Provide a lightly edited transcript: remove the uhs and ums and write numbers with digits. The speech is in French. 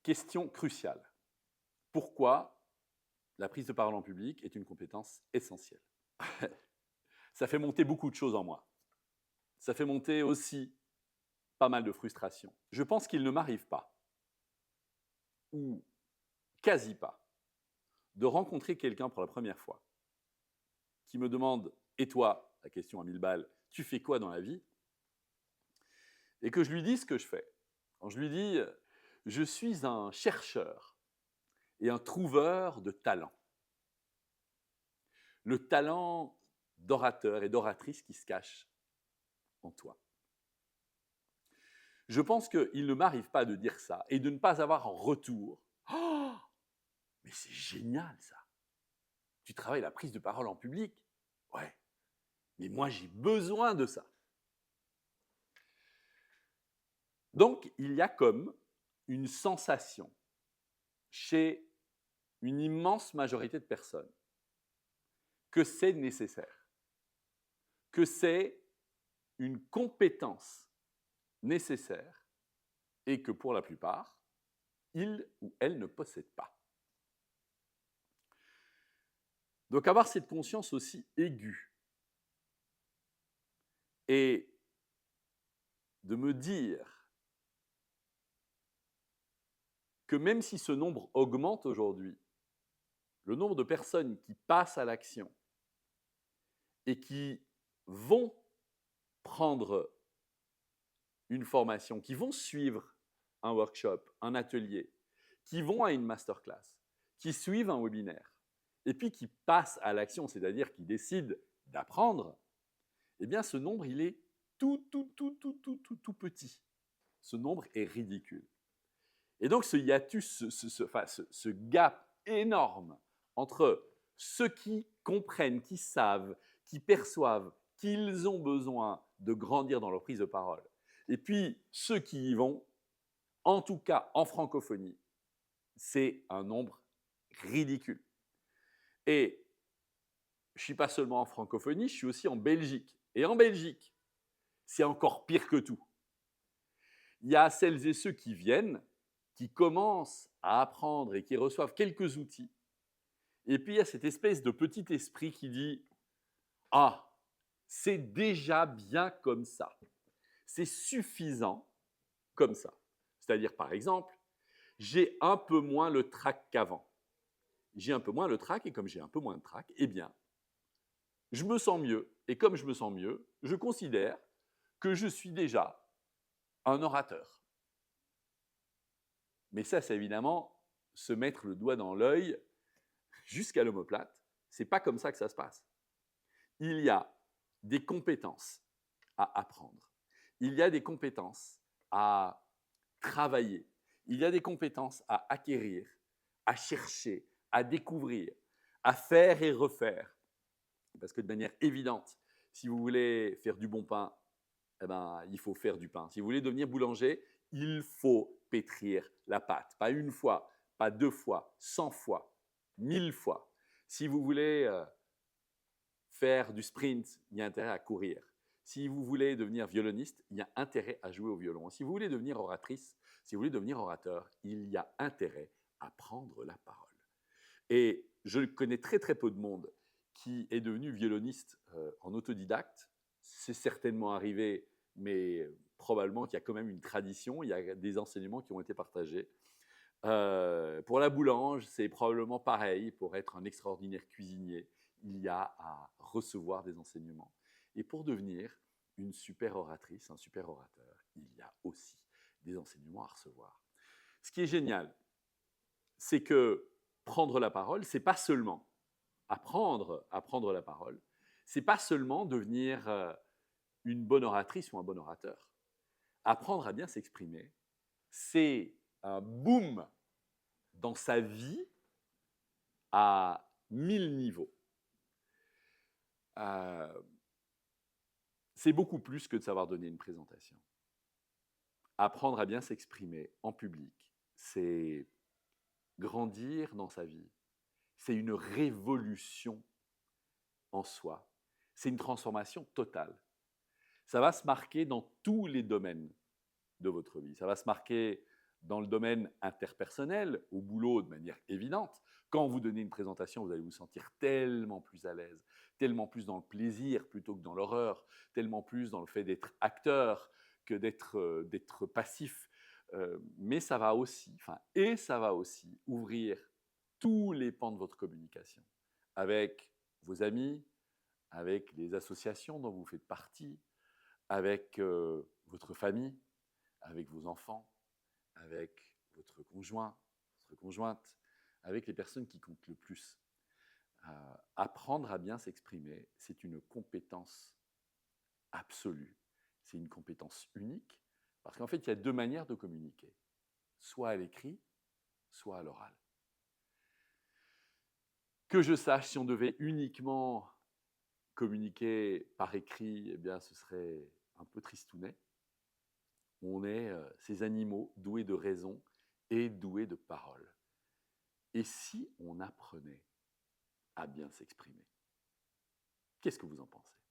Question cruciale. Pourquoi la prise de parole en public est une compétence essentielle? Ça fait monter beaucoup de choses en moi. Ça fait monter aussi pas mal de frustration. Je pense qu'il ne m'arrive pas, ou quasi pas, de rencontrer quelqu'un pour la première fois qui me demande « Et toi ?» la question à 1000 balles, « Tu fais quoi dans la vie ?» et que je lui dise ce que je fais. Quand je lui dis « Je suis un chercheur et un trouveur de talent. » Le talent d'orateur et d'oratrice qui se cache en toi. Je pense qu'il ne m'arrive pas de dire ça et de ne pas avoir en retour « Oh, mais c'est génial ça! Tu travailles la prise de parole en public? Ouais, mais moi j'ai besoin de ça. » Donc, il y a comme une sensation chez une immense majorité de personnes que c'est nécessaire, que c'est une compétence nécessaire et que pour la plupart, ils ou elles ne possèdent pas. Donc avoir cette conscience aussi aiguë et de me dire que même si ce nombre augmente aujourd'hui, le nombre de personnes qui passent à l'action et qui vont prendre une formation, qui vont suivre un workshop, un atelier, qui vont à une masterclass, qui suivent un webinaire, et puis qui passent à l'action, c'est-à-dire qui décident d'apprendre, eh bien ce nombre, il est tout tout petit. Ce nombre est ridicule. Et donc ce hiatus, ce gap énorme entre ceux qui comprennent, qui savent, qui perçoivent qu'ils ont besoin de grandir dans leur prise de parole, et puis ceux qui y vont, en tout cas en francophonie, c'est un nombre ridicule. Et je ne suis pas seulement en francophonie, je suis aussi en Belgique. Et en Belgique, c'est encore pire que tout. Il y a celles et ceux qui viennent, qui commencent à apprendre et qui reçoivent quelques outils. Et puis il y a cette espèce de petit esprit qui dit « Ah, c'est déjà bien comme ça. C'est suffisant comme ça. » C'est-à-dire, par exemple, j'ai un peu moins le trac qu'avant. J'ai un peu moins le trac et comme j'ai un peu moins de trac, eh bien, je me sens mieux. Et comme je me sens mieux, je considère que je suis déjà un orateur. Mais ça, c'est évidemment se mettre le doigt dans l'œil jusqu'à l'omoplate. Ce n'est pas comme ça que ça se passe. Il y a des compétences à apprendre. Il y a des compétences à travailler. Il y a des compétences à acquérir, à chercher, à découvrir, à faire et refaire. Parce que de manière évidente, si vous voulez faire du bon pain, eh ben, il faut faire du pain. Si vous voulez devenir boulanger, il faut pétrir la pâte. Pas une fois, pas 2 fois, 100 fois, 1000 fois. Si vous voulez faire du sprint, il y a intérêt à courir. Si vous voulez devenir violoniste, il y a intérêt à jouer au violon. Si vous voulez devenir oratrice, si vous voulez devenir orateur, il y a intérêt à prendre la parole. Et je connais très très peu de monde qui est devenu violoniste en autodidacte. C'est certainement arrivé, mais probablement qu'il y a quand même une tradition, il y a des enseignements qui ont été partagés. Pour la boulange, c'est probablement pareil. Pour être un extraordinaire cuisinier, il y a à recevoir des enseignements. Et pour devenir une super oratrice, un super orateur, il y a aussi des enseignements à recevoir. Ce qui est génial, c'est que prendre la parole, c'est pas seulement apprendre à prendre la parole, c'est pas seulement devenir une bonne oratrice ou un bon orateur. Apprendre à bien s'exprimer, c'est un boom dans sa vie à 1000 niveaux. C'est beaucoup plus que de savoir donner une présentation. Apprendre à bien s'exprimer en public, c'est grandir dans sa vie. C'est une révolution en soi. C'est une transformation totale. Ça va se marquer dans tous les domaines de votre vie. Ça va se marquer dans le domaine interpersonnel, au boulot de manière évidente. Quand vous donnez une présentation, vous allez vous sentir tellement plus à l'aise, tellement plus dans le plaisir plutôt que dans l'horreur, tellement plus dans le fait d'être acteur que d'être passif. Mais ça va aussi, ça va aussi ouvrir tous les pans de votre communication avec vos amis, avec les associations dont vous faites partie, avec votre famille, avec vos enfants, avec votre conjoint, votre conjointe, avec les personnes qui comptent le plus. Apprendre à bien s'exprimer, c'est une compétence absolue, c'est une compétence unique, parce qu'en fait, il y a deux manières de communiquer, soit à l'écrit, soit à l'oral. Que je sache, si on devait uniquement communiquer par écrit, eh bien, ce serait un peu tristounet. On est ces animaux doués de raison et doués de parole. Et si on apprenait à bien s'exprimer? Qu'est-ce que vous en pensez?